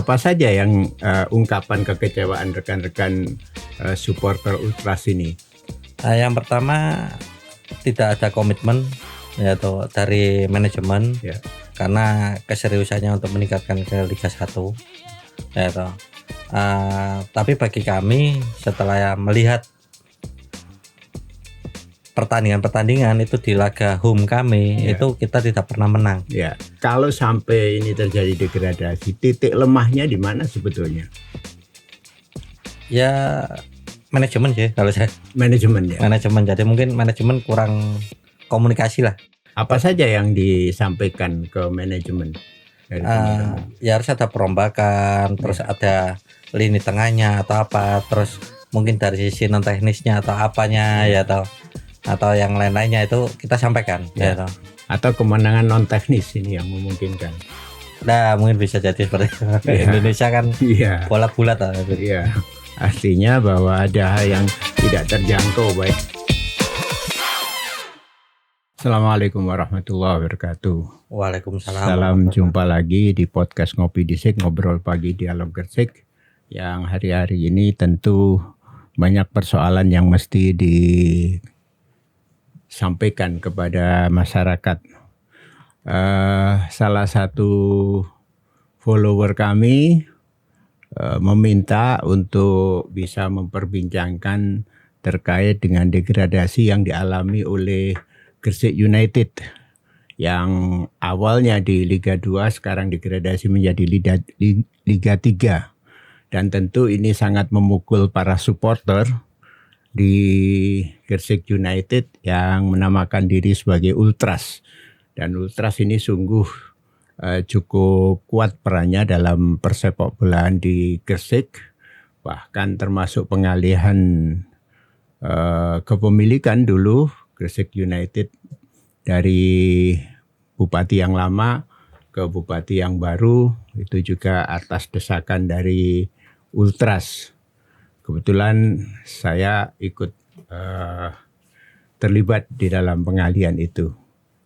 Apa saja yang ungkapan kekecewaan rekan-rekan supporter Ultras ini? Yang pertama, tidak ada komitmen yaitu dari manajemen Ya. karena keseriusannya untuk meningkatkan ke Liga 1 yaitu. Tapi bagi kami setelah melihat pertandingan itu di laga home kami, Ya. itu kita tidak pernah menang. Ya, kalau sampai ini terjadi degradasi, titik lemahnya di mana sebetulnya? Ya manajemen sih kalau saya. Manajemen ya. Manajemen, jadi mungkin manajemen kurang komunikasi lah. Apa saja yang disampaikan ke manajemen dari teman-teman? Ya harus ada perombakan, terus ada lini tengahnya atau apa, terus mungkin dari sisi non teknisnya atau apanya ya atau yang lain-lainnya itu kita sampaikan ya. Atau kemenangan non teknis ini yang memungkinkan. Nah mungkin bisa jadi seperti itu. Indonesia kan bola bulat. Iya, artinya bahwa ada hal yang tidak terjangkau. Baik. Assalamualaikum warahmatullahi wabarakatuh. Waalaikumsalam. Salam jumpa lagi di podcast Ngopi Disik, Ngobrol Pagi Dialog Gersik. Yang hari-hari ini tentu banyak persoalan yang mesti disampaikan kepada masyarakat. Salah satu follower kami meminta untuk bisa memperbincangkan terkait dengan degradasi yang dialami oleh Gersik United yang awalnya di Liga 2 sekarang degradasi menjadi Liga 3. Dan tentu ini sangat memukul para supporter di Gersik United yang menamakan diri sebagai Ultras. Dan Ultras ini sungguh cukup kuat perannya dalam persepak bolaan di Gersik. Bahkan termasuk pengalihan kepemilikan dulu Gersik United dari bupati yang lama ke bupati yang baru, itu juga atas desakan dari Ultras. Kebetulan saya ikut terlibat di dalam pengalihan itu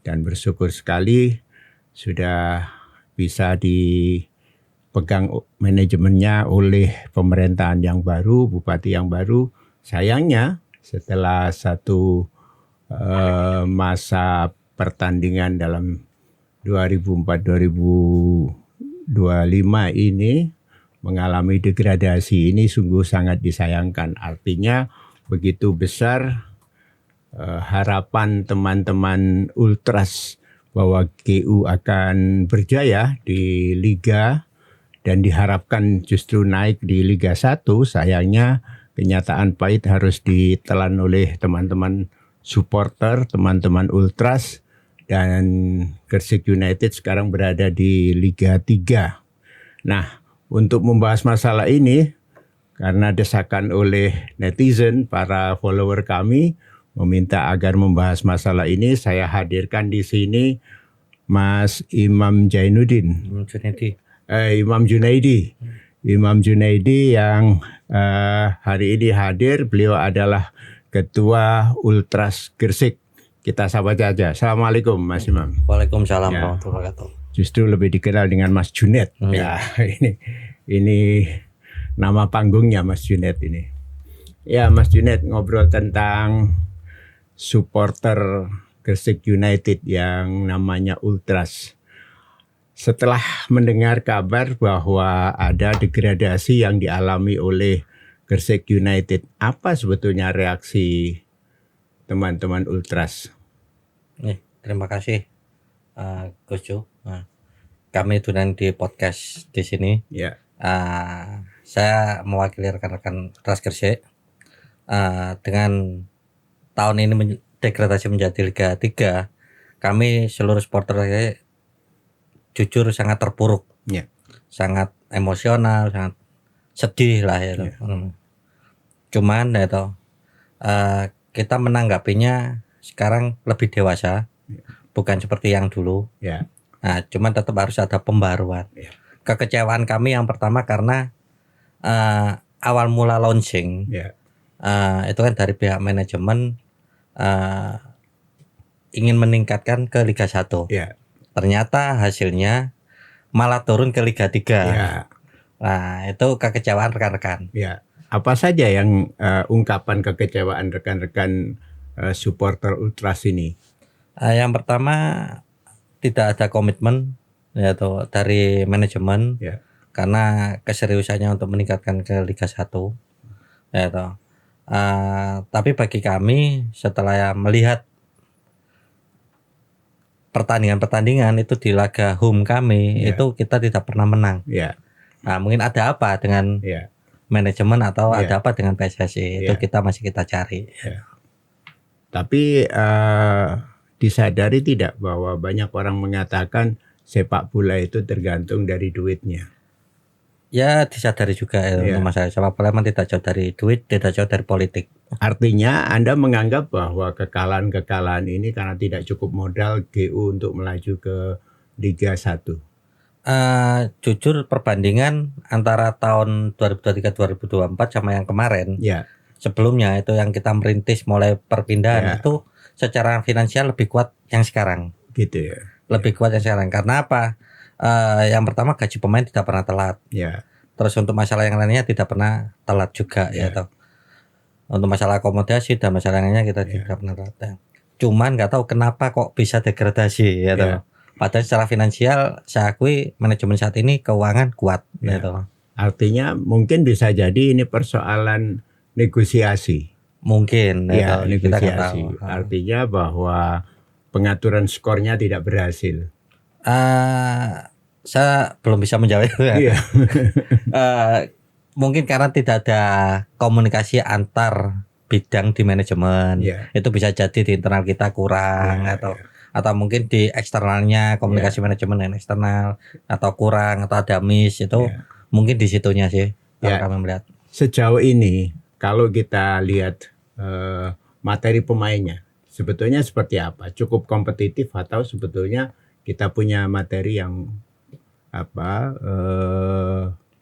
dan bersyukur sekali sudah bisa dipegang manajemennya oleh pemerintahan yang baru, bupati yang baru. Sayangnya setelah satu masa pertandingan dalam 2004-2025 ini mengalami degradasi, ini sungguh sangat disayangkan. Artinya begitu besar harapan teman-teman Ultras bahwa GU akan berjaya di Liga dan diharapkan justru naik di Liga 1. Sayangnya kenyataan pahit harus ditelan oleh teman-teman supporter, teman-teman Ultras, dan Gersik United sekarang berada di Liga 3. Nah, untuk membahas masalah ini, karena desakan oleh netizen, para follower kami meminta agar membahas masalah ini, saya hadirkan di sini Mas Imam Jainuddin. Imam Junaidi. Imam Junaidi yang hari ini hadir, beliau adalah Ketua Ultras Gersik. Kita sapa saja. Assalamualaikum Mas Imam. Waalaikumsalam warahmatullahi wabarakatuh. Justru lebih dikenal dengan Mas Junet. Ya, ini nama panggungnya Mas Junet ini. Ya, Mas Junet, ngobrol tentang supporter Gersik United yang namanya Ultras. Setelah mendengar kabar bahwa ada degradasi yang dialami oleh Gersik United, apa sebetulnya reaksi teman-teman Ultras? Terima kasih Gus Jo. Kami tunang di podcast di sini. Ya. Saya mewakili rekan-rekan Ultras Gersik. Dengan tahun ini degradasi menjadi Liga 3, kami seluruh supporter jujur sangat terpuruk. Ya. Sangat emosional, sangat sedih lah ya. Cuman ya kita menanggapinya sekarang lebih dewasa, bukan seperti yang dulu. Ya. Nah, cuman tetap harus ada pembaruan. Ya. Kekecewaan kami yang pertama karena awal mula launching, itu kan dari pihak manajemen ingin meningkatkan ke Liga 1. Ya. Ternyata hasilnya malah turun ke Liga 3. Ya. Nah, itu kekecewaan rekan-rekan. Ya. Apa saja yang ungkapan kekecewaan rekan-rekan supporter Ultras ini? Yang pertama tidak ada komitmen ya toh dari manajemen Ya. karena keseriusannya untuk meningkatkan ke Liga 1 ya toh. Tapi bagi kami setelah melihat pertandingan-pertandingan itu di laga home kami Ya. itu kita tidak pernah menang. Ya. Nah, mungkin ada apa dengan Ya. manajemen atau Ya. ada apa dengan PSSI itu Ya. kita masih cari. Tapi disadari tidak bahwa banyak orang mengatakan sepak bola itu tergantung dari duitnya. Ya disadari juga ya, Ya. untuk masalah sepak bola memang tidak jauh dari duit, tidak jauh dari politik. Artinya Anda menganggap bahwa kekalahan-kekalahan ini karena tidak cukup modal GU untuk melaju ke Liga 1. Jujur perbandingan antara tahun 2023-2024 sama yang kemarin Ya. sebelumnya itu yang kita merintis mulai perpindahan Ya. itu secara finansial lebih kuat yang sekarang. Gitu ya. Lebih kuat yang sekarang karena apa? Yang pertama gaji pemain tidak pernah telat. Ya. Terus untuk masalah yang lainnya tidak pernah telat juga Ya. ya toh. Untuk masalah akomodasi dan masalah lainnya kita Ya. tidak pernah telat. Cuman nggak tahu kenapa kok bisa degradasi ya toh. Ya. Padahal secara finansial saya akui manajemen saat ini keuangan kuat Ya. ya toh. Artinya mungkin bisa jadi ini persoalan negosiasi. Mungkin Ya, toh. Kita nggak tahu. negosiasi. Artinya bahwa pengaturan skornya tidak berhasil. Saya belum bisa menjawab. Iya. Mungkin karena tidak ada komunikasi antar bidang di manajemen. Ya. Itu bisa jadi di internal kita kurang Ya, atau mungkin di eksternalnya komunikasi manajemen dan eksternal atau kurang atau ada miss itu Ya. mungkin di situnya sih kalau Ya. kami melihat. Sejauh ini kalau kita lihat materi pemainnya sebetulnya seperti apa? Cukup kompetitif atau sebetulnya kita punya materi yang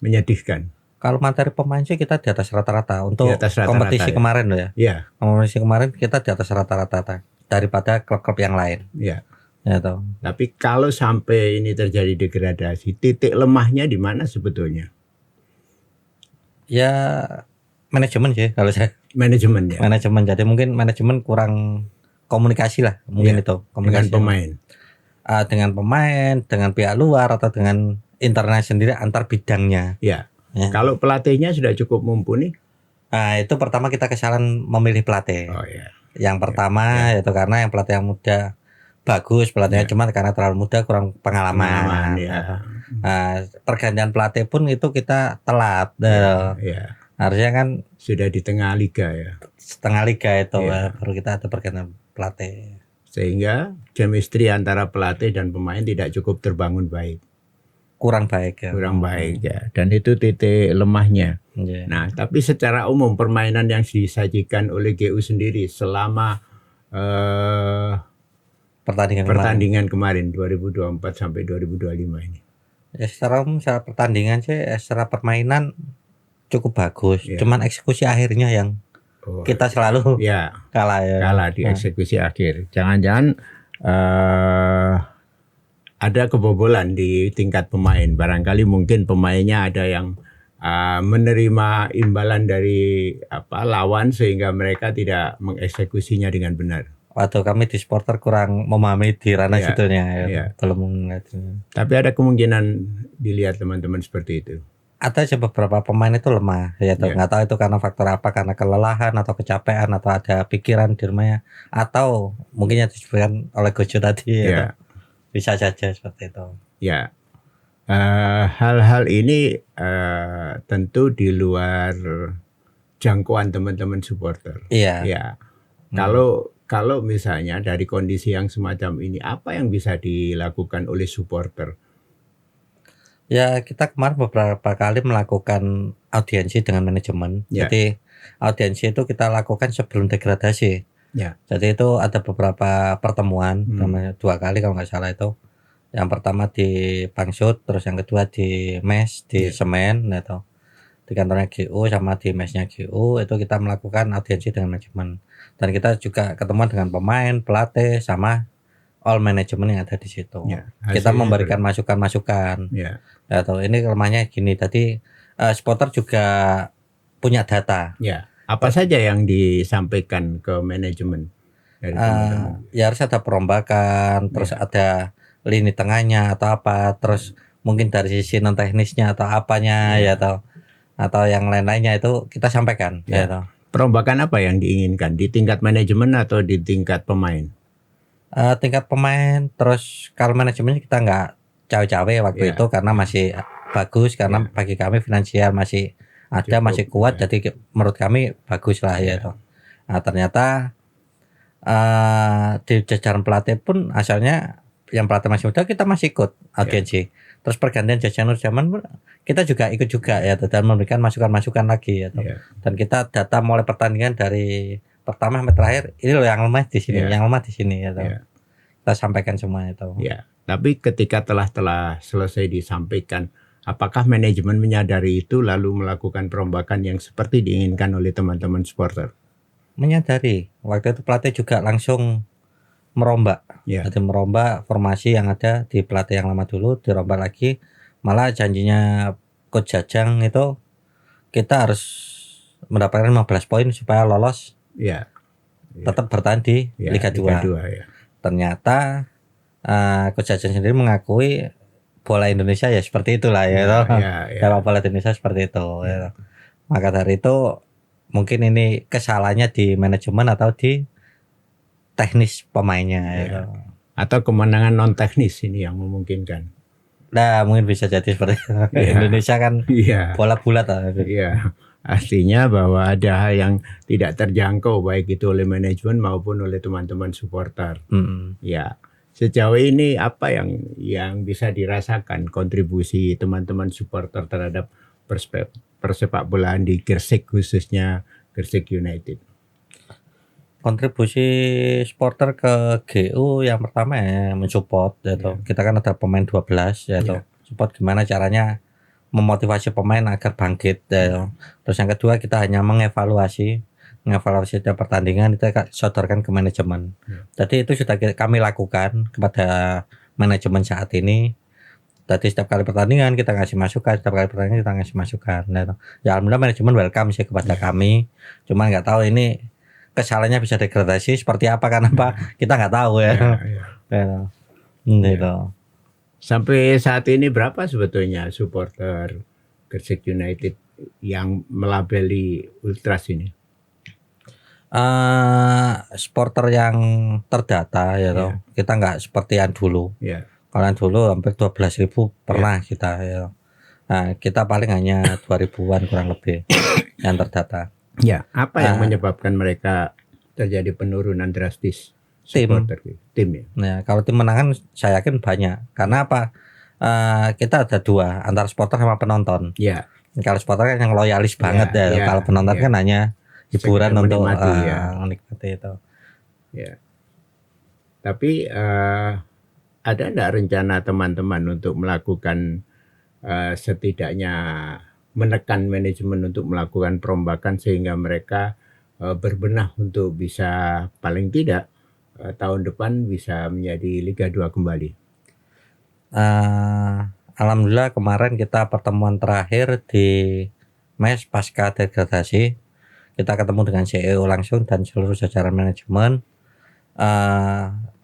menyedihkan? Kalau materi pemain sih kita di atas rata-rata untuk Di atas rata-rata, kompetisi ya. kemarin loh ya. Ya. Kompetisi kemarin kita di atas rata-rata daripada klub-klub yang lain. Ya. Ya toh. Tapi kalau sampai ini terjadi degradasi, titik lemahnya di mana sebetulnya? Ya manajemen sih kalau saya. Manajemen ya. Manajemen jadi mungkin manajemen kurang komunikasi lah mungkin Ya, itu Dengan komunikasi pemain. dengan pemain dengan pihak luar atau dengan internal sendiri antar bidangnya Ya. ya. Kalau pelatihnya sudah cukup mumpuni? Nah itu pertama kita kesalahan memilih pelatih. Oh ya. Yang pertama itu karena yang pelatih yang muda bagus pelatihnya Ya. cuma karena terlalu muda kurang pengalaman. Ya. Pergantian pelatih pun itu kita telat. Ya. Harusnya kan Sudah di tengah liga ya. setengah liga itu Ya. baru kita ada pergantian pelatih. Sehingga chemistry antara pelatih dan pemain tidak cukup terbangun baik. Kurang baik ya. Kurang baik ya. Dan itu titik lemahnya. Iya. Nah, tapi secara umum permainan yang disajikan oleh GU sendiri selama pertandingan kemarin 2024 sampai 2025 ini. Ya, secara umum secara pertandingan sih secara permainan cukup bagus. Ya. Cuman eksekusi akhirnya yang kita selalu ya kalah ya. kalah di eksekusi akhir. Jangan-jangan ada kebobolan di tingkat pemain. Barangkali mungkin pemainnya ada yang menerima imbalan dari lawan sehingga mereka tidak mengeksekusinya dengan benar. Waktu kami di supporter kurang memahami di ranah Ya, situnya ya. ya. Belum melihatnya. Tapi ada kemungkinan dilihat teman-teman seperti itu. Ada sih beberapa pemain itu lemah ya Ya. nggak tahu itu karena faktor apa, karena kelelahan atau kecapean atau ada pikiran di rumahnya atau mungkin yang disebutkan oleh Gojo tadi ya. Ya. Bisa saja seperti itu. Ya, hal-hal ini tentu di luar jangkauan teman-teman supporter. Iya. Ya, kalau misalnya dari kondisi yang semacam ini, apa yang bisa dilakukan oleh supporter? Ya kita kemarin beberapa kali melakukan audiensi dengan manajemen. Ya. Jadi audiensi itu kita lakukan sebelum degradasi. Ya. Jadi itu ada beberapa pertemuan, namanya 2 kali kalau nggak salah itu. Yang pertama di Pangsut, terus yang kedua di mes di Semen, gitu. Di kantornya GU sama di mesnya GU itu kita melakukan audiensi dengan manajemen. Dan kita juga ketemuan dengan pemain, pelatih, sama all manajemen yang ada di situ. Ya, Kita hasilnya memberikan masukan-masukan. Ya. Ya toh, ini kelemahannya gini. Tadi supporter juga punya data. Ya. Apa saja yang disampaikan ke manajemen dari teman-teman? Ya harus ada perombakan, terus Ya. ada lini tengahnya atau apa, terus mungkin dari sisi non teknisnya atau apanya Ya. ya atau yang lain-lainnya itu kita sampaikan ya Ya. toh. Perombakan apa yang diinginkan di tingkat manajemen atau di tingkat pemain? Tingkat pemain, terus kalau manajemen kita nggak cawe-cawe waktu Ya. itu karena masih bagus, karena Ya. bagi kami finansial masih ada, Cukup, masih kuat, ya. jadi menurut kami bagus lah ya Ya. toh. Nah, ternyata di jajaran pelatih pun asalnya yang pelatih masih muda kita masih ikut audiensi. Terus pergantian Jajan Nurjaman pun kita juga ikut juga ya toh, dan memberikan masukan-masukan lagi ya toh. Ya. Dan kita data mulai pertandingan dari pertama sampai terakhir, ini loh yang lemah di sini, Ya. yang lemah di sini ya toh. Ya. Kita sampaikan semua itu. Ya. Tapi ketika telah selesai disampaikan, apakah manajemen menyadari itu lalu melakukan perombakan yang seperti diinginkan oleh teman-teman supporter? Menyadari. Waktu itu pelatih juga langsung merombak. Ya. Jadi merombak formasi yang ada di pelatih yang lama dulu, dirombak lagi. Malah janjinya Coach Jajang itu kita harus mendapatkan 15 poin supaya lolos, Ya. tetap bertahan di Ya, Liga 2. Liga 2 ya. Ternyata Coach Jajang sendiri mengakui bola Indonesia ya seperti itulah ya. Sepak bola Indonesia seperti itu. Ya. Maka dari itu mungkin ini kesalahannya di manajemen atau di teknis pemainnya ya. Atau kemenangan non teknis ini yang memungkinkan. Nah, mungkin bisa jadi seperti itu. Ya. Indonesia kan Iya. bola bulat. Iya. Artinya bahwa ada hal yang tidak terjangkau baik itu oleh manajemen maupun oleh teman-teman supporter. Ya. Sejauh ini apa yang bisa dirasakan kontribusi teman-teman supporter terhadap persepak bolaan di Gresik, khususnya Gresik United? Kontribusi supporter ke GU yang pertama ya mensupport ya toh. Kita kan ada pemain 12 ya toh. Support gimana caranya memotivasi pemain agar bangkit ya toh. Terus yang kedua kita hanya mengevaluasi setiap pertandingan, itu sodorkan ke manajemen. Jadi itu sudah kami lakukan kepada manajemen saat ini. Jadi setiap kali pertandingan kita ngasih masukan, Ya alhamdulillah manajemen welcome sih kepada kami. Cuman nggak tahu ini kesalahannya bisa degradasi seperti apa, karena kita nggak tahu ya. Gitu. Sampai saat ini berapa sebetulnya supporter Gresik United yang melabeli Ultras ini? Supporter yang terdata ya toh. Kita nggak seperti yang dulu. Kalau yang dulu hampir 12.000 pernah kita ya. Nah, kita paling hanya 2.000-an kurang lebih yang terdata. Ya, apa yang menyebabkan mereka terjadi penurunan drastis supporter tim ya? Nah, kalau tim menangan saya yakin banyak. Karena apa? Kita ada dua, antara supporter sama penonton. Ya. Kalau supporter kan yang loyalis banget ya. Kalau penonton kan hanya hiburan untuk menikmati itu. Ya. Tapi ada enggak rencana teman-teman untuk melakukan setidaknya menekan manajemen untuk melakukan perombakan sehingga mereka berbenah untuk bisa paling tidak tahun depan bisa menjadi Liga 2 kembali? Alhamdulillah kemarin kita pertemuan terakhir di MES pasca degradasi. Kita ketemu dengan CEO langsung dan seluruh jajaran manajemen.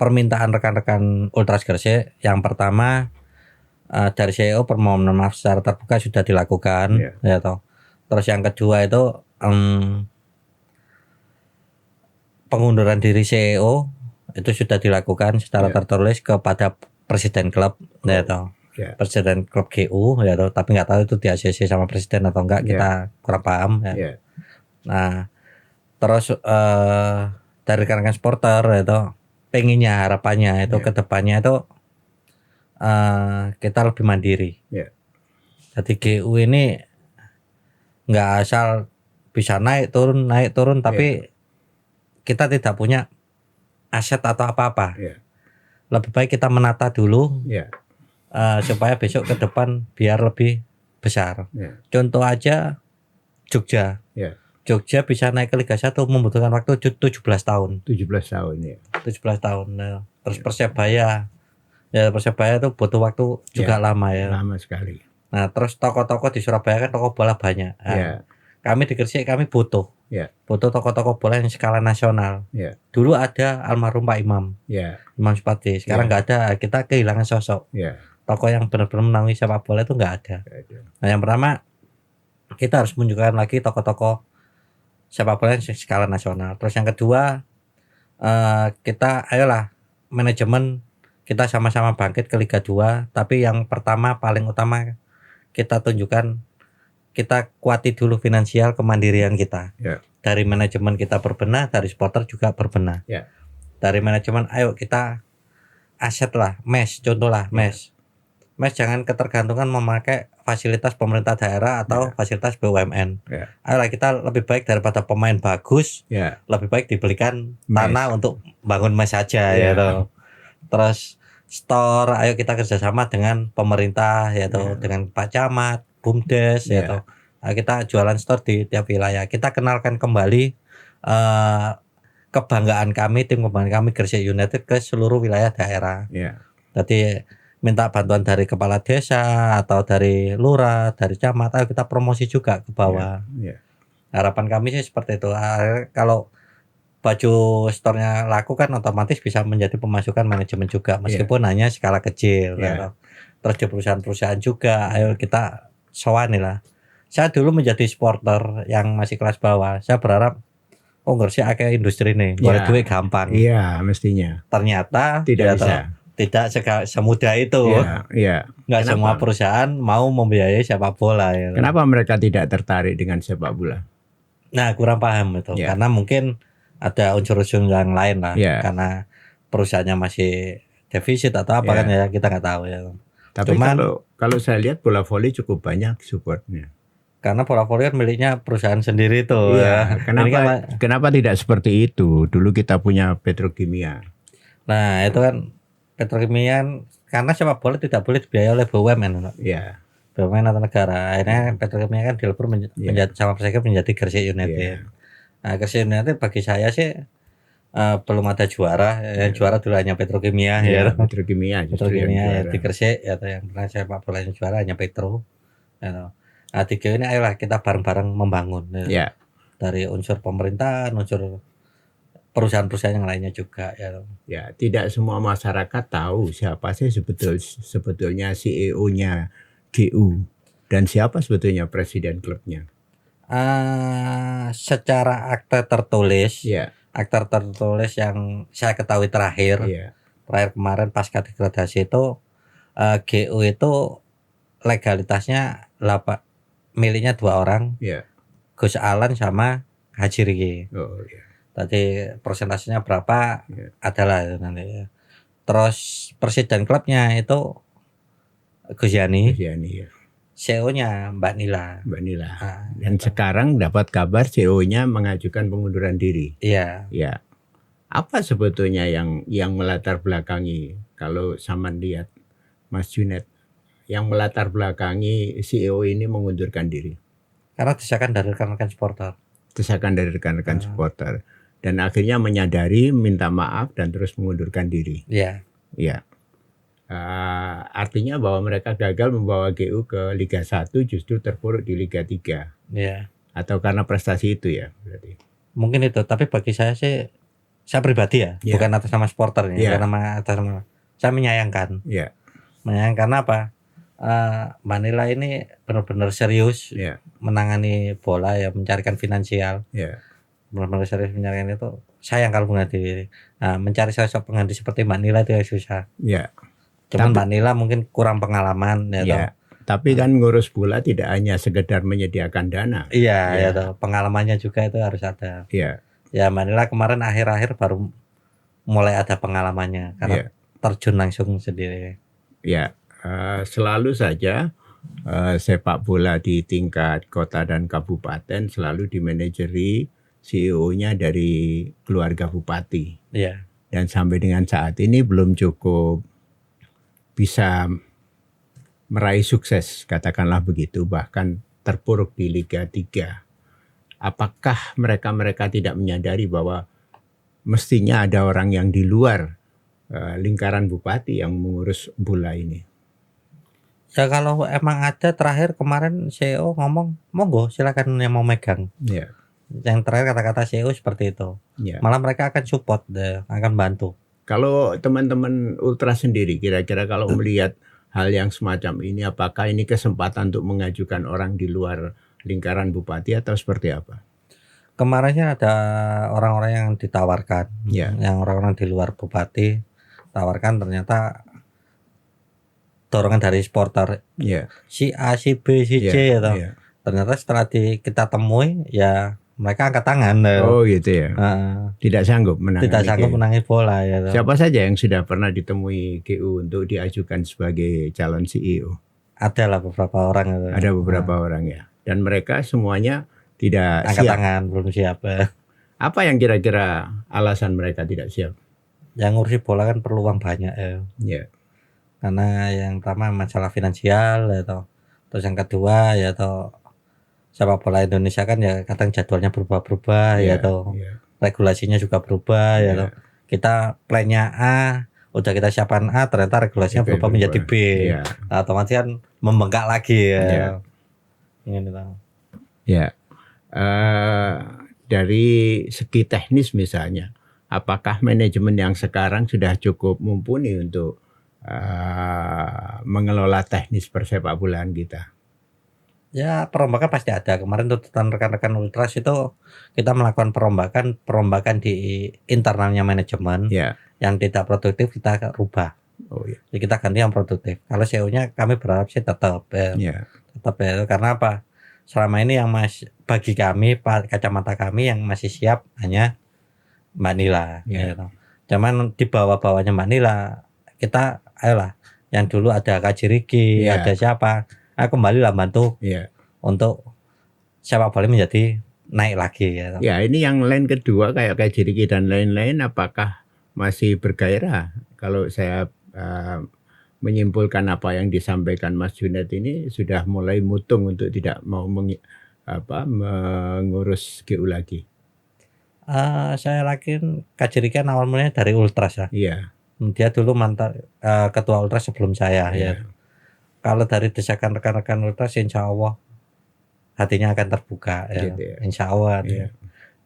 Permintaan rekan-rekan Ultras Gresik yang pertama dari CEO permohonan maaf secara terbuka sudah dilakukan ya toh. Terus yang kedua itu pengunduran diri CEO itu sudah dilakukan secara tertulis kepada presiden klub ya toh. Presiden klub GU ya toh, tapi nggak tahu itu di ACC sama presiden atau enggak, kita kurang paham ya. Nah, terus dari rekan-rekan supporter itu pengennya, harapannya itu kedepannya itu kita lebih mandiri. Jadi GU ini nggak asal bisa naik turun, tapi kita tidak punya aset atau apa-apa. Lebih baik kita menata dulu supaya besok ke depan biar lebih besar. Contoh aja Jogja. Jogja bisa naik ke Liga 1 membutuhkan waktu 17 tahun. 17 tahun ya. 17 tahun. Terus Persebaya itu butuh waktu juga lama ya. Lama sekali. Nah, terus toko-toko di Surabaya kan toko bola banyak. Nah, Ya, kami di Gresik kami butuh ya, toko-toko bola yang skala nasional. ya, Dulu ada almarhum Pak Imam, ya, Imam Supati. Sekarang ya, nggak ada. Kita kehilangan sosok. ya. Toko yang benar-benar menaungi sepak bola itu nggak ada. Nah, yang pertama kita harus menunjukkan lagi toko-toko sepak bola yang skala nasional. Terus yang kedua, kita ayolah manajemen kita sama-sama bangkit ke Liga 2, tapi yang pertama paling utama kita tunjukkan kita kuati dulu finansial kemandirian kita. Ya. Dari manajemen kita berbenah, dari supporter juga berbenah. Ya. Dari manajemen ayo kita aset lah, contoh lah, mes jangan ketergantungan memakai fasilitas pemerintah daerah atau fasilitas BUMN. Ayolah kita lebih baik daripada pemain bagus, lebih baik dibelikan tanah untuk bangun mes saja ya toh. Terus store, ayo kita kerjasama dengan pemerintah ya toh, dengan Pak Camat, BUMDes ya toh. Ayo kita jualan store di tiap wilayah. Kita kenalkan kembali kebanggaan kami, tim kebanggaan kami Gresik United ke seluruh wilayah daerah. Jadi minta bantuan dari kepala desa atau dari lurah, dari camat, ayo kita promosi juga ke bawah. Harapan kami sih seperti itu. Kalau baju store-nya laku kan otomatis bisa menjadi pemasukan manajemen juga, meskipun hanya skala kecil. Terus di perusahaan-perusahaan juga, ayo kita sowani lah. Saya dulu menjadi supporter yang masih kelas bawah. Saya berharap Gresik akeh industri nih, boleh duit gampang. Iya, mestinya. Ternyata tidak bisa. Tidak semudah itu. Nggak semua perusahaan mau membiayai sepak bola. Ya. Kenapa mereka tidak tertarik dengan sepak bola? Nah, kurang paham itu. Karena mungkin ada unsur-unsur yang lain lah. Karena perusahaannya masih defisit atau apa kan ya, kita nggak tahu ya. Tapi cuman, kalau saya lihat bola voli cukup banyak supportnya. Karena bola voli kan miliknya perusahaan sendiri tuh. Kenapa tidak seperti itu? Dulu kita punya Petrokimia. Nah, itu kan Petrokimia karena sepak bola tidak boleh dibiayai oleh BUMN. BUMN atau negara. Akhirnya Petrokimia kan dilebur menjadi sama Persik menjadi Gresik United. Nah, Gresik United bagi saya sih belum ada juara. Yang juara dulu hanya Petrokimia Petrokimia di Gresik atau yang pernah sepak bola yang juara hanya Petro. Nah, tiga ini ayolah kita bareng-bareng membangun. Dari unsur pemerintahan, unsur perusahaan-perusahaan yang lainnya juga ya. Tidak semua masyarakat tahu siapa sih sebetulnya CEO-nya GU dan siapa sebetulnya presiden klubnya. Secara akte tertulis, akte tertulis yang saya ketahui terakhir kemarin pasca degradasi itu GU itu legalitasnya miliknya 2 orang, Gus Alan sama Haji Riki. Tadi persentasenya berapa adalah nanti. Terus presiden klubnya itu Gus Yani. CEO-nya Mbak Nila. Dan sekarang dapat kabar CEO-nya mengajukan pengunduran diri. Apa sebetulnya yang melatar belakangi, kalau Saman lihat Mas Junet, yang melatar belakangi CEO ini mengundurkan diri? Karena desakan dari rekan-rekan supporter. Dan akhirnya menyadari, minta maaf dan terus mengundurkan diri. Artinya bahwa mereka gagal membawa GU ke Liga 1, justru terpuruk di Liga 3. Atau karena prestasi itu ya berarti. Mungkin itu, tapi bagi saya sih, saya pribadi bukan atas nama supporter bukan atas nama, saya menyayangkan. Menyayangkan apa? Manila ini benar-benar serius menangani bola mencarikan finansial. Benar-benar serius mencarikan itu. Sayang kalau mengganti. Mencari sosok pengganti seperti Manila itu yang susah. Cuman Manila mungkin kurang pengalaman Tapi kan ngurus bola tidak hanya sekedar menyediakan dana. Pengalamannya juga itu harus ada. Manila kemarin akhir-akhir baru mulai ada pengalamannya karena terjun langsung sendiri. Selalu saja sepak bola di tingkat kota dan kabupaten selalu dimanajeri CEO-nya dari keluarga bupati. Dan sampai dengan saat ini belum cukup bisa meraih sukses, katakanlah begitu, bahkan terpuruk di Liga 3. Apakah mereka tidak menyadari bahwa mestinya ada orang yang di luar lingkaran bupati yang mengurus bola ini? Ya kalau emang ada, terakhir kemarin CEO ngomong, "Monggo silakan yang mau megang." Ya, Yang terakhir kata-kata CEO seperti itu. ya. Malah mereka akan support, akan bantu. Kalau teman-teman ultras sendiri, kira-kira kalau melihat hal yang semacam ini, apakah ini kesempatan untuk mengajukan orang di luar lingkaran bupati atau seperti apa? Kemarinnya ada orang-orang yang ditawarkan, Ya. yang orang-orang di luar bupati tawarkan, ternyata dorongan dari supporter Ya, si A, si B, si ya, C gitu. ya. Ternyata setelah kita temui, ya mereka angkat tangan. Oh gitu ya. Heeh. Tidak sanggup menangani Tidak sanggup GU. menangis bola ya. Siapa saja yang sudah pernah ditemui GU untuk diajukan sebagai calon CEO? Ada lah beberapa orang itu. Ada beberapa orang ya. Dan mereka semuanya tidak Angkat siap. tangan, belum siap. Apa yang kira-kira alasan mereka tidak siap? Yang ngurusi bola kan perlu uang banyak ya. Ya, Karena yang pertama masalah finansial ya toh. Terus yang kedua ya toh, sepak bola Indonesia kan ya kadang jadwalnya berubah-berubah ya toh. ya, Regulasinya juga berubah ya ya. toh. Kita plannya A, udah kita siapkan A, ternyata regulasinya berubah menjadi B. Ya, Nah, otomatis kan membengkak lagi ya. Ya. Ini toh. ya. Dari segi teknis misalnya, apakah manajemen yang sekarang sudah cukup mumpuni untuk mengelola teknis persepak bolaan kita? Ya perombakan pasti ada. Kemarin tuntutan rekan-rekan ultras itu kita melakukan perombakan di internalnya manajemen. Ya. Yang tidak produktif kita rubah. Oh ya. Jadi kita ganti yang produktif. Kalau CEO-nya kami berharap sih tetap Ya. tetap ya. Karena apa? Selama ini yang bagi kami, kacamata kami yang masih siap hanya Mbak Nila. Ya. Gitu. Cuman di bawah-bawahnya Mbak Nila, kita ayolah, yang dulu ada Kaji Riki, Ya. ada siapa, kembalilah bantu Ya. untuk sepak bola menjadi naik lagi ya. Ya, ini yang lain kedua kayak Jiriki dan lain-lain, apakah masih bergairah? Kalau saya menyimpulkan apa yang disampaikan Mas Junet ini sudah mulai mutung untuk tidak mau mengurus GU lagi. Saya yakin Kaji Riki kan awal mulanya dari ultras ya. Iya. Dia dulu mantan ketua ultras sebelum saya ya. Kalau dari desakan rekan-rekan ultras, insya Allah hatinya akan terbuka ya. Gitu ya. Insya Allah. Iya.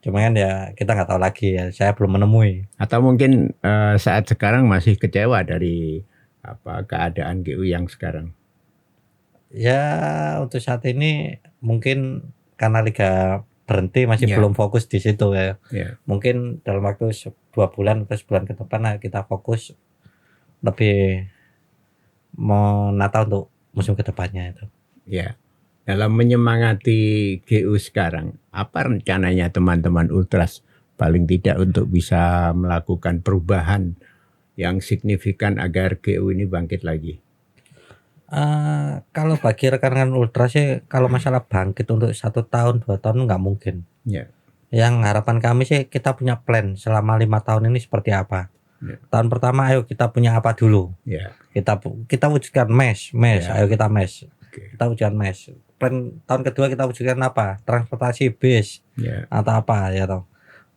Cuma kan ya kita nggak tahu lagi ya. Saya belum menemui. Atau mungkin saat sekarang masih kecewa dari keadaan GU yang sekarang. Ya untuk saat ini mungkin karena liga berhenti masih Ya. belum fokus di situ ya. Ya. Mungkin dalam waktu 2 bulan atau sebulan ke depan kita fokus lebih menata untuk musim kedepannya itu. Ya. Dalam menyemangati GU sekarang, apa rencananya teman-teman ultras paling tidak untuk bisa melakukan perubahan yang signifikan agar GU ini bangkit lagi? Kalau bagi rekan-rekan ultras sih, kalau masalah bangkit untuk 1 tahun 2 tahun nggak mungkin. Ya. Yang harapan kami sih kita punya plan selama 5 tahun ini seperti apa. Ya. Tahun pertama ayo kita punya apa dulu. Ya. Kita wujudkan mes, Ya. ayo kita mes. Oke. Kita wujudkan mes. Plan tahun kedua kita wujudkan apa? Transportasi bis Ya. atau apa ya toh.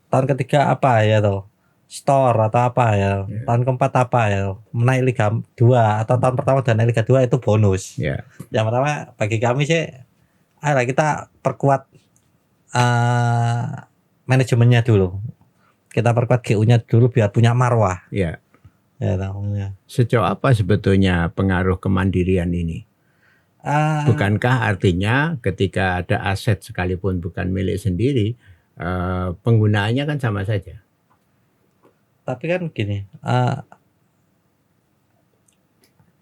Tahun ketiga apa ya toh? Store atau apa ya. Ya. Tahun keempat apa ya? Menaik Liga 2 atau tahun pertama dan naik Liga 2 itu bonus. Ya. Yang pertama bagi kami sih, ayolah kita perkuat manajemennya dulu. Kita perkuat GU-nya dulu biar punya marwah. Ya. Ya tahunya. Sejauh apa sebetulnya pengaruh kemandirian ini? Bukankah artinya ketika ada aset sekalipun bukan milik sendiri, penggunaannya kan sama saja? Tapi kan gini,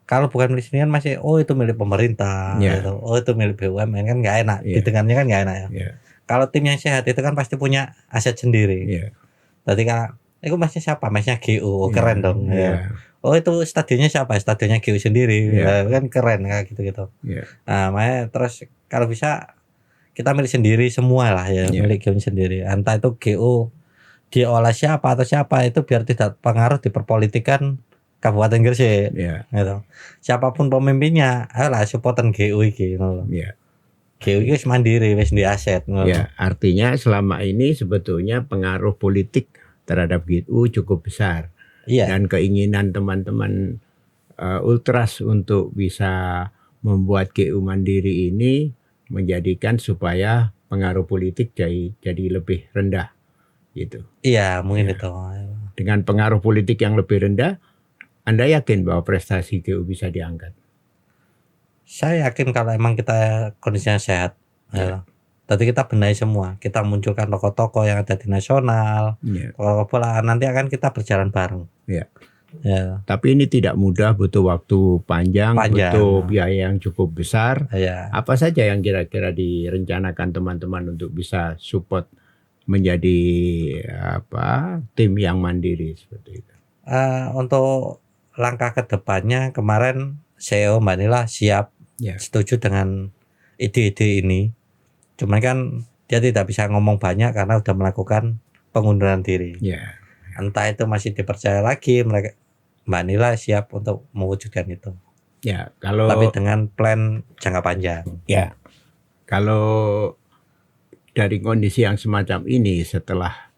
kalau bukan milik sendiri kan masih itu milik pemerintah, Ya. gitu. Itu milik BUMN kan nggak enak, Ya. didengarnya kan nggak enak ya. Ya. Kalau tim yang sehat itu kan pasti punya aset sendiri. Ya. Jadi kan, itu mesnya siapa? Mesnya GU, keren dong. Ya. Ya. Oh itu stadionnya siapa? Stadionnya GU sendiri, Ya. kan keren kayak gitu-gitu. Ya. Nah, makanya terus kalau bisa kita milik sendiri semua lah ya, Ya. milik GU sendiri. Entah itu GU diolah siapa atau siapa itu biar tidak pengaruh diperpolitikan Kabupaten Gresik. Ya. Gitu. Siapapun pemimpinnya, ayolah supportan GU iki ngono lho. Ya. GU iki wis mandiri, wis di aset ngono. Ya, artinya selama ini sebetulnya pengaruh politik terhadap GU cukup besar. Iya. Dan keinginan teman-teman ultras untuk bisa membuat GU Mandiri ini menjadikan supaya pengaruh politik jadi lebih rendah gitu. Iya, mungkin Ya. itu. Dengan pengaruh politik yang lebih rendah, Anda yakin bahwa prestasi GU bisa diangkat? Saya yakin kalau emang kita kondisinya sehat. Ya. Tadi kita benahi semua, kita munculkan tokoh-tokoh yang ada di nasional, Ya. tokoh bola, nanti akan kita berjalan bareng. Ya. Ya, Tapi ini tidak mudah, butuh waktu panjang, butuh biaya yang cukup besar. ya. Apa saja yang kira-kira direncanakan teman-teman untuk bisa support menjadi tim yang mandiri seperti itu? Untuk langkah ke depannya, kemarin CEO Mbak Nila siap, setuju dengan ide-ide ini. Cuman kan dia tidak bisa ngomong banyak karena sudah melakukan pengunduran diri. Ya. Entah itu masih dipercaya lagi, Mbak Nila siap untuk mewujudkan itu. Ya, kalau tapi dengan plan jangka panjang. Ya. Kalau dari kondisi yang semacam ini setelah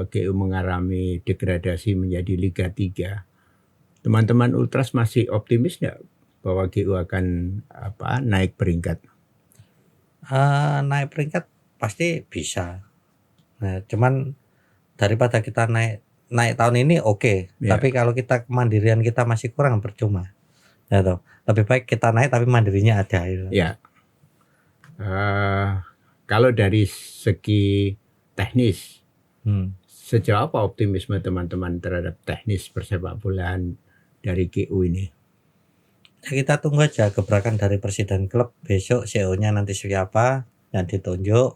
GU mengalami degradasi menjadi Liga 3, teman-teman Ultras masih optimis nggak bahwa GU akan naik peringkat? Naik peringkat pasti bisa. Nah, cuman daripada kita naik tahun ini oke. Ya. Tapi kalau kita kemandirian kita masih kurang, percuma. Ya toh. Lebih baik kita naik tapi mandirinya ada. Gitu. Ya. Kalau dari segi teknis, sejauh apa optimisme teman-teman terhadap teknis persepak bolaan dari GU ini? Ya, kita tunggu aja gebrakan dari presiden klub besok, CEO-nya nanti siapa yang ditunjuk,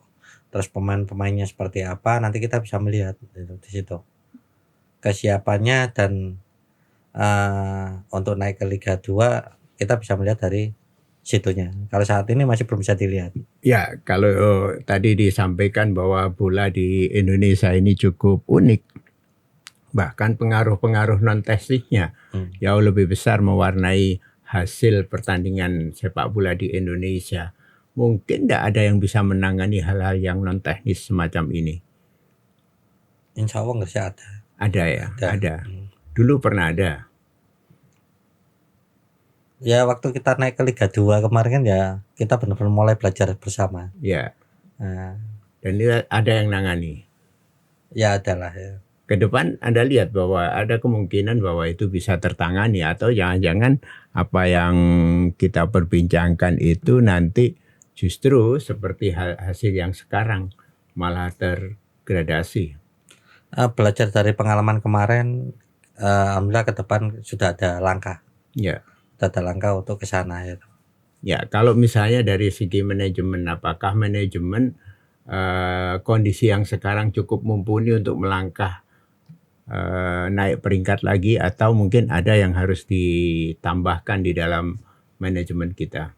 terus pemain-pemainnya seperti apa, nanti kita bisa melihat di situ kesiapannya. Dan untuk naik ke Liga 2 kita bisa melihat dari situnya. Kalau saat ini masih belum bisa dilihat. Ya, kalau tadi disampaikan bahwa bola di Indonesia ini cukup unik, bahkan pengaruh-pengaruh non teknisnya jauh lebih besar mewarnai hasil pertandingan sepak bola di Indonesia. Mungkin tidak ada yang bisa menangani hal-hal yang non teknis semacam ini. Insya Allah nggak sih ada. Ada ya, ada. Dulu pernah ada. Ya waktu kita naik ke Liga 2 kemarin kan ya kita benar-benar mulai belajar bersama. Ya. Nah, dan ada yang nangani. Ya adalah ya. Ke depan Anda lihat bahwa ada kemungkinan bahwa itu bisa tertangani, atau jangan-jangan apa yang kita perbincangkan itu nanti justru seperti hasil yang sekarang malah tergradasi. Belajar dari pengalaman kemarin, alhamdulillah ke depan sudah ada langkah. Ya. Sudah ada langkah untuk ke sana ya. Ya, kalau misalnya dari segi manajemen, apakah manajemen kondisi yang sekarang cukup mumpuni untuk melangkah naik peringkat lagi, atau mungkin ada yang harus ditambahkan di dalam manajemen kita?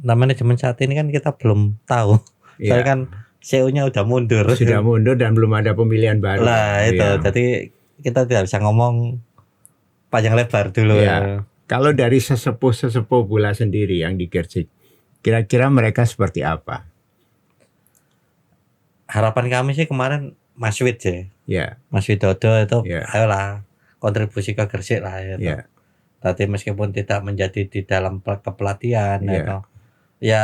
Nah, manajemen saat ini kan kita belum tahu. Ya. Soalnya kan CEO-nya udah mundur. Sudah mundur dan belum ada pemilihan baru. Lah itu, Ya. jadi kita tidak bisa ngomong panjang lebar dulu. Ya. Kalau dari sesepuh bola sendiri yang di Gersik, kira-kira mereka seperti apa? Harapan kami sih kemarin Mas Wid sih. Ya. Mas Widodo itu Ya. ayolah kontribusi ke Gersik lah ya. Ya. Tapi meskipun tidak menjadi di dalam kepelatihan Ya. ya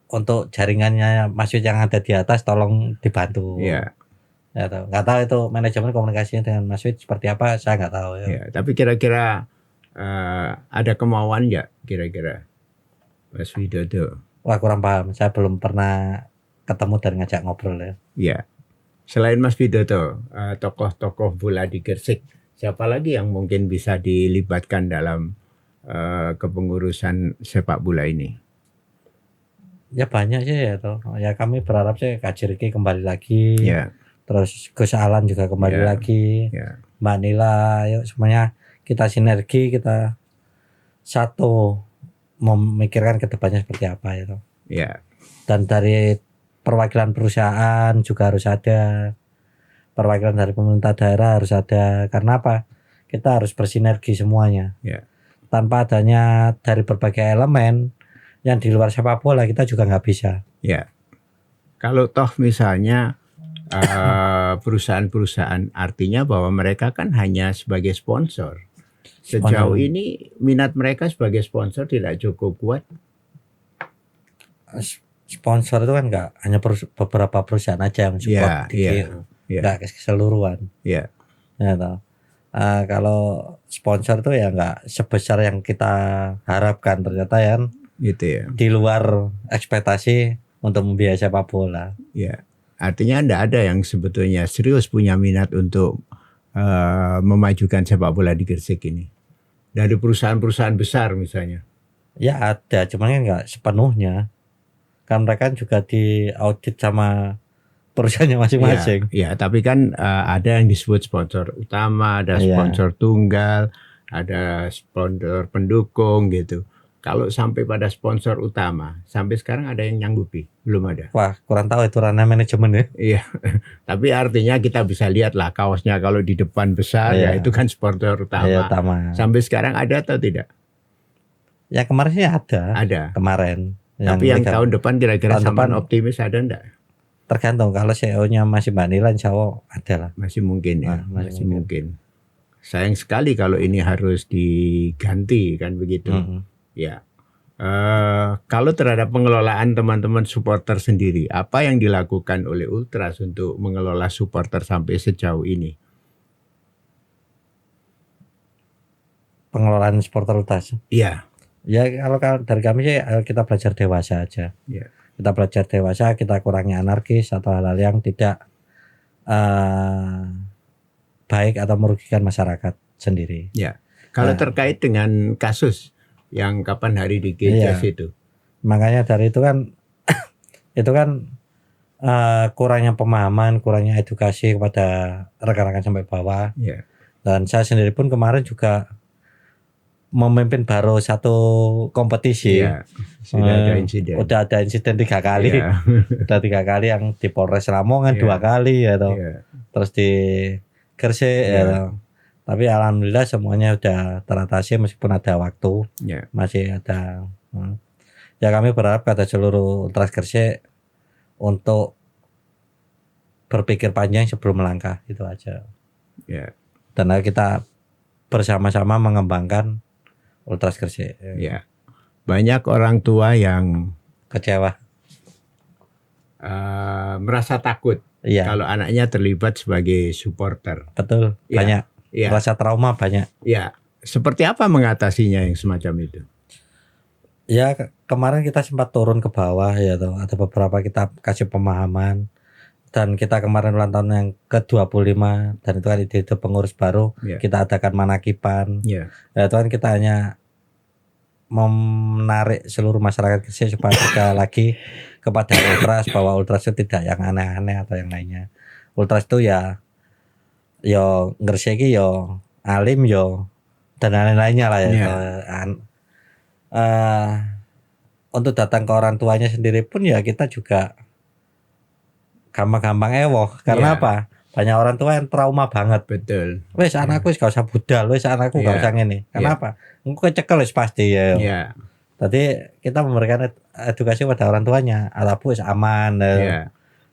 untuk jaringannya Mas Wid yang ada di atas tolong dibantu. Ya. Ya tahu. Nggak tahu itu manajemen komunikasinya dengan Mas Wid seperti apa, saya nggak tahu ya. Ya. Tapi kira-kira ada kemauan nggak kira-kira Mas Widodo? Wah kurang paham, saya belum pernah ketemu dan ngajak ngobrol ya. Ya. Selain Mas Widodo, tokoh-tokoh bola di Gersik, siapa lagi yang mungkin bisa dilibatkan dalam kepengurusan sepak bola ini? Ya banyak sih ya toh. Ya kami berharap sih Kak Jirki kembali lagi. Ya. Terus Gus Alan juga kembali Ya. lagi. Ya. Mbak Nila, yuk semuanya kita sinergi, kita satu memikirkan ke depannya seperti apa ya toh. Ya. Dan dari perwakilan perusahaan juga harus ada. Perwakilan dari pemerintah daerah harus ada. Karena apa? Kita harus bersinergi semuanya. Ya. Tanpa adanya dari berbagai elemen yang di luar sepak bola kita juga nggak bisa. Ya. Kalau toh misalnya perusahaan-perusahaan, artinya bahwa mereka kan hanya sebagai sponsor. Sejauh ini minat mereka sebagai sponsor tidak cukup kuat. sponsor itu kan nggak hanya beberapa perusahaan aja yang support Iya, di iya, GO, iya. nggak keseluruhan. Iya. Ya toh. Kalau sponsor tuh ya nggak sebesar yang kita harapkan, ternyata ya Gitu ya. di luar ekspektasi untuk membiayai sepak bola. Ya, artinya tidak ada yang sebetulnya serius punya minat untuk memajukan sepak bola di Gresik ini. Dari perusahaan-perusahaan besar misalnya. Ya ada, cuman kan nggak sepenuhnya. Kan mereka juga diaudit sama perusahaannya masing-masing. Ya, tapi kan ada yang disebut sponsor utama, ada Iya. sponsor tunggal, ada sponsor pendukung gitu. Kalau sampai pada sponsor utama, sampai sekarang ada yang nyanggupi? Belum ada. Wah, kurang tahu itu ranah manajemen ya. Iya, tapi artinya kita bisa lihat lah kaosnya kalau di depan besar ya Iya. itu kan sponsor utama. Iya, utama. Sampai sekarang ada atau tidak? Ya kemarin sih ada. Ada. Kemarin. Tapi yang tahun depan kira-kira tahun Saman depan optimis ada enggak? tergantung, kalau CEO-nya masih Mbak Nila, insya Allah ada lah. Masih mungkin ya, masih mungkin. Sayang sekali kalau ini harus diganti kan begitu. Ya. Kalau terhadap pengelolaan teman-teman supporter sendiri, apa yang dilakukan oleh Ultras untuk mengelola supporter sampai sejauh ini? Pengelolaan supporter Ultras. Iya. Ya kalau dari kami sih kita belajar dewasa aja. Iya. Kita belajar dewasa, kita kurangi anarkis atau hal-hal yang tidak baik atau merugikan masyarakat sendiri. Ya. Kalau terkait dengan kasus yang kapan hari di GJS itu. Makanya dari itu kan itu kan kurangnya pemahaman, kurangnya edukasi kepada rekan-rekan sampai bawah. Ya. Dan saya sendiri pun kemarin juga memimpin baru satu kompetisi. Ya. Sudah ada insiden. Udah ada insiden 3 kali. Ya. Udah 3 kali, yang di Polres Lamongan 2 kali ya toh. Ya. Terus di Gresik ya toh. Tapi alhamdulillah semuanya udah teratasi meskipun ada waktu. Ya. Masih ada. Ya kami berharap pada seluruh Ultras Gresik untuk berpikir panjang sebelum melangkah, itu aja. Ya. Dan kita bersama-sama mengembangkan Ultras Gresik. Ya. Banyak orang tua yang kecewa, merasa takut kalau anaknya terlibat sebagai supporter. Betul, banyak. Rasa trauma banyak. Ya, seperti apa mengatasinya yang semacam itu? Ya kemarin kita sempat turun ke bawah ya toh. Ada beberapa kita kasih pemahaman. Dan kita kemarin ulang tahun yang ke-25, dan itu kan ide pengurus baru, kita adakan manakipan. Ya itu kan kita hanya menarik seluruh masyarakat Gresik supaya kita lagi kepada Ultras, bahwa Ultras itu tidak yang aneh-aneh atau yang lainnya. Ultras itu ya Gresik iki ya alim dan lain-lainnya lah ya. Untuk datang ke orang tuanya sendiri pun ya kita juga gampang-gampang ewoh. Karena apa? Banyak orang tua yang trauma banget. Betul. Wes anakku wis gak usah budal, wes anakku gak usah ngene. Kenapa? Engko kecekel wis pasti ya. Tadi kita memberikan edukasi pada orang tuanya, alapu wis aman.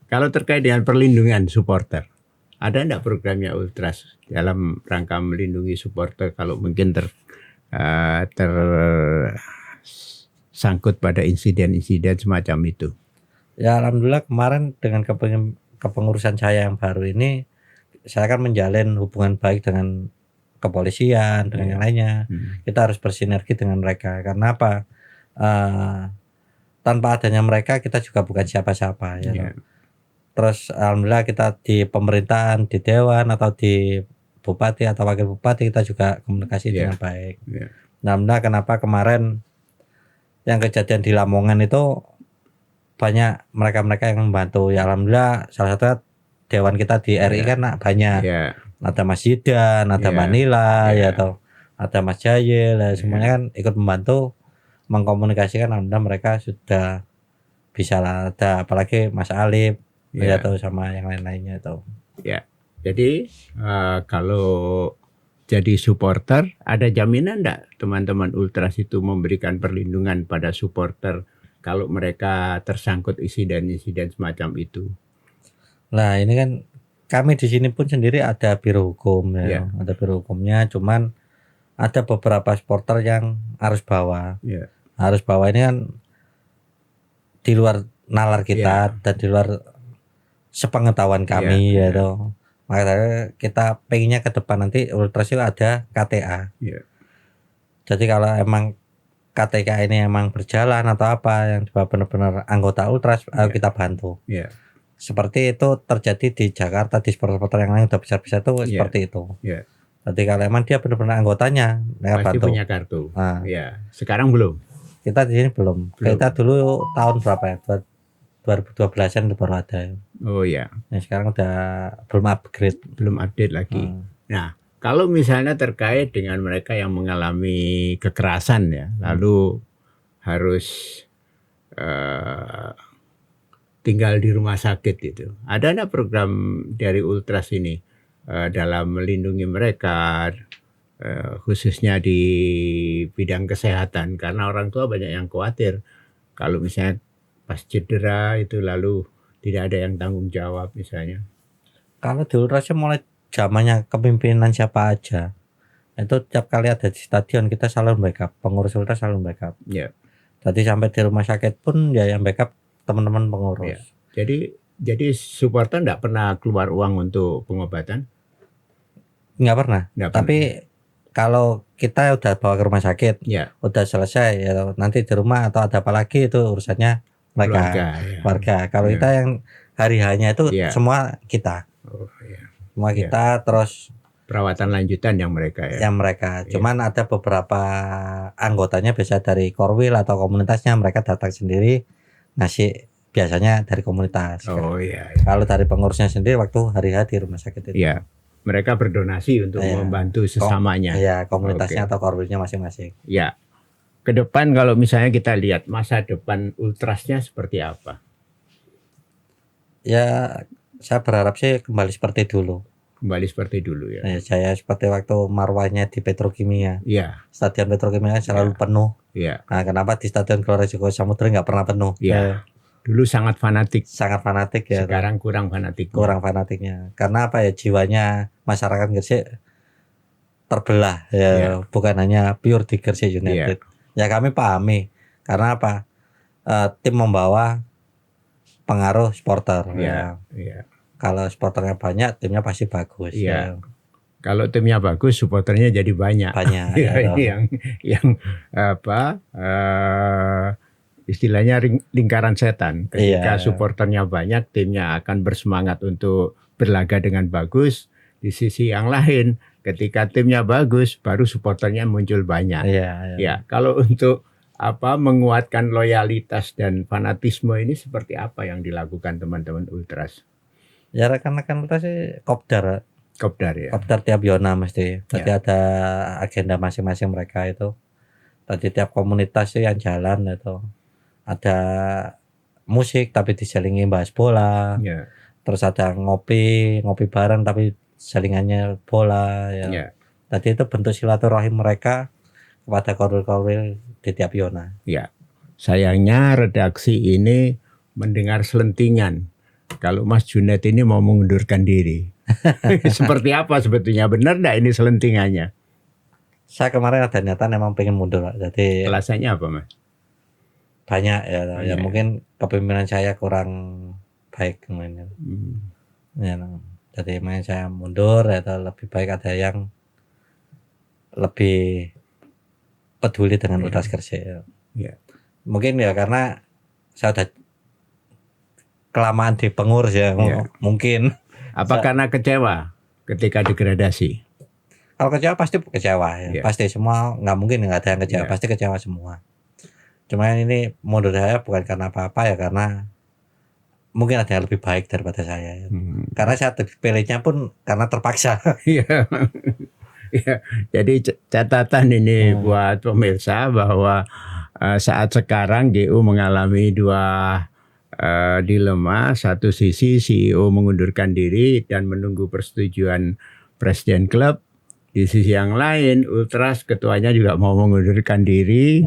Kalau terkait dengan perlindungan supporter, ada enggak programnya Ultras dalam rangka melindungi supporter kalau mungkin tersangkut pada insiden-insiden semacam itu? Ya alhamdulillah kemarin dengan kepengurusan saya yang baru ini, saya kan menjalin hubungan baik dengan kepolisian, dengan yang lainnya. Kita harus bersinergi dengan mereka. Karena apa? Tanpa adanya mereka kita juga bukan siapa-siapa. Ya. Terus alhamdulillah kita di pemerintahan, di dewan atau di bupati atau wakil bupati kita juga komunikasi dengan baik. Alhamdulillah kenapa kemarin yang kejadian di Lamongan itu banyak mereka-mereka yang membantu. Ya alhamdulillah salah satu dewan kita di RI kan banyak. Ada Mas Yidan, ada Mbak Nila, ya atau ada Mas Jayel, semuanya kan ikut membantu mengkomunikasikan. Alhamdulillah mereka sudah bisa lah. Ada apalagi Mas Alif ya atau sama yang lain-lainnya itu. Ya. Jadi kalau jadi supporter ada jaminan enggak teman-teman Ultras itu memberikan perlindungan pada supporter kalau mereka tersangkut insiden-insiden semacam itu? Nah ini kan kami di sini pun sendiri ada biro hukum ya, ada biro hukumnya. Cuman ada beberapa supporter yang harus bawa. Harus bawa ini kan di luar nalar kita dan di luar sepengetahuan kami ya toh. Makanya kita pengennya ke depan nanti Ultras itu ada KTA. Iya. Jadi kalau emang KTK ini emang berjalan atau apa yang benar-benar anggota Ultras, ayo kita bantu. Iya. Seperti itu terjadi di Jakarta, di supporter yang lain udah besar-besar itu seperti itu. Iya. Jadi kalau emang dia benar-benar anggotanya, mereka Pasti bantu. punya kartu. Nah, Iya. Sekarang belum. kita di sini belum. Kita dulu tahun berapa ya? 2012-an itu baru ada. Oh ya. Nah, sekarang udah belum upgrade. Belum update lagi. Nah, kalau misalnya terkait dengan mereka yang mengalami kekerasan ya, lalu harus tinggal di rumah sakit itu. Ada enggak program dari Ultras ini dalam melindungi mereka, khususnya di bidang kesehatan? Karena orang tua banyak yang khawatir kalau misalnya pas cedera itu lalu tidak ada yang tanggung jawab misalnya. Kalau di Ultras mulai zamannya kepemimpinan siapa aja, itu tiap kali ada di stadion kita selalu backup, pengurus Ultras selalu backup. Ya. Tadi sampai di rumah sakit pun ya yang backup teman-teman pengurus. Ya. Jadi supporter enggak pernah keluar uang untuk pengobatan? Nggak pernah. Tapi kalau kita udah bawa ke rumah sakit, udah selesai ya nanti di rumah atau ada apa lagi itu urusannya mereka, keluarga. Kalau kita yang hari-harinya itu semua kita. Semua kita terus perawatan lanjutan yang mereka ya. Yang mereka. Cuman ada beberapa anggotanya biasa dari Korwil atau komunitasnya mereka datang sendiri ngasih biasanya dari komunitas. Oh iya. Kalau dari pengurusnya sendiri waktu hari-hari di rumah sakit itu. Iya. Mereka berdonasi untuk membantu sesamanya. Iya, komunitasnya atau Korwilnya masing-masing. Ya. Ke depan kalau misalnya kita lihat masa depan Ultrasnya seperti apa? Ya, saya berharap sih kembali seperti dulu. Kembali seperti dulu ya. Saya seperti waktu marwahnya di Petrokimia. Iya. Stadion Petrokimia selalu penuh. Iya. Nah, kenapa di Stadion Gelora Joko Samudra nggak pernah penuh? Iya. Dulu sangat fanatik. Sangat fanatik ya. Sekarang kurang fanatik. Kurang fanatiknya. Karena apa ya, jiwanya masyarakat Gresik terbelah ya, bukan hanya pure di Gresik United. Ya kami pahami. Karena apa? Tim membawa pengaruh supporter. Iya. Kalau supporternya banyak, timnya pasti bagus. Iya. Kalau timnya bagus, supporternya jadi banyak. Ini yang apa? Istilahnya lingkaran setan. Ketika supporternya banyak, timnya akan bersemangat untuk berlaga dengan bagus. Di sisi yang lain, ketika timnya bagus, baru supporternya muncul banyak. Ya, kalau untuk menguatkan loyalitas dan fanatisme ini seperti apa yang dilakukan teman-teman Ultras? Ya rekan-rekan Ultras sih kopdar ya. Kopdar tiap zona mesti. Tadi ada agenda masing-masing mereka itu. Tadi tiap komunitas sih yang jalan itu. Ada musik tapi diselingi bahas bola. Terus ada ngopi bareng tapi selingannya bola ya. Tadi itu bentuk silaturahim mereka kepada korwil-korwil di tiap zona. Ya. Sayangnya redaksi ini mendengar selentingan kalau Mas Junet ini mau mengundurkan diri. Seperti apa sebetulnya? Benar enggak ini selentingannya? Saya kemarin ada niatan emang pengen mundur, jadi alasannya apa, Mas? Banyak ya mungkin kepemimpinan saya kurang baik kemarin. Ya, jadi emang saya mundur atau lebih baik ada yang lebih peduli dengan Ultras Gresik. Mungkin ya karena saya udah kelamaan di pengurus ya. Mungkin. Apa karena kecewa ketika degradasi? Kalau kecewa pasti kecewa ya. Pasti semua, nggak mungkin nggak ada yang kecewa. Pasti kecewa semua. Cuma ini mundur saya bukan karena apa-apa ya, karena mungkin ada yang lebih baik daripada saya. Karena saya pilihnya pun karena terpaksa. Iya. Jadi catatan ini buat pemirsa bahwa saat sekarang GU mengalami dua dilema. Satu sisi CEO mengundurkan diri dan menunggu persetujuan presiden klub. Di sisi yang lain Ultras ketuanya juga mau mengundurkan diri.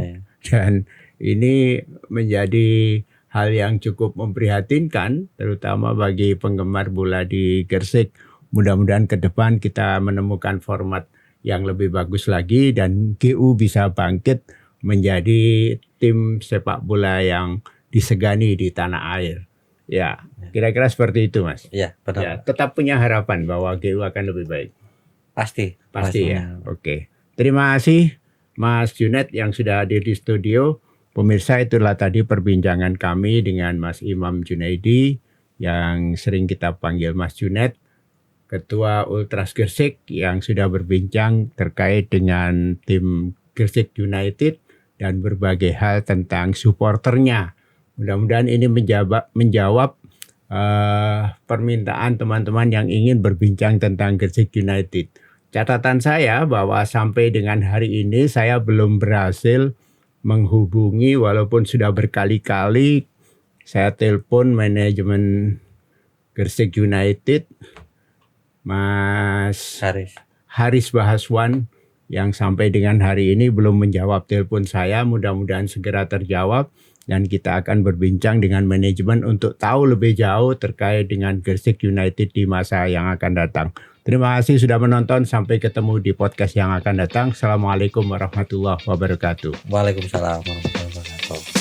Dan ini menjadi hal yang cukup memprihatinkan, terutama bagi penggemar bola di Gresik. Mudah-mudahan ke depan kita menemukan format yang lebih bagus lagi dan GU bisa bangkit menjadi tim sepak bola yang disegani di tanah air. Ya, kira-kira seperti itu, Mas. Iya, benar. Ya, tetap punya harapan bahwa GU akan lebih baik. Pasti Ya. Oke. Terima kasih Mas Junet yang sudah hadir di studio. Pemirsa, itulah tadi perbincangan kami dengan Mas Imam Junaidi yang sering kita panggil Mas Junet, Ketua Ultras Gresik yang sudah berbincang terkait dengan tim Gresik United dan berbagai hal tentang supporternya. Mudah-mudahan ini menjawab permintaan teman-teman yang ingin berbincang tentang Gresik United. Catatan saya bahwa sampai dengan hari ini saya belum berhasil menghubungi, walaupun sudah berkali-kali saya telepon manajemen Gresik United, Mas Haris Bahaswan, yang sampai dengan hari ini belum menjawab telepon saya. Mudah-mudahan segera terjawab dan kita akan berbincang dengan manajemen untuk tahu lebih jauh terkait dengan Gresik United di masa yang akan datang. Terima kasih sudah menonton. Sampai ketemu di podcast yang akan datang. Assalamualaikum warahmatullahi wabarakatuh. Waalaikumsalam warahmatullahi wabarakatuh.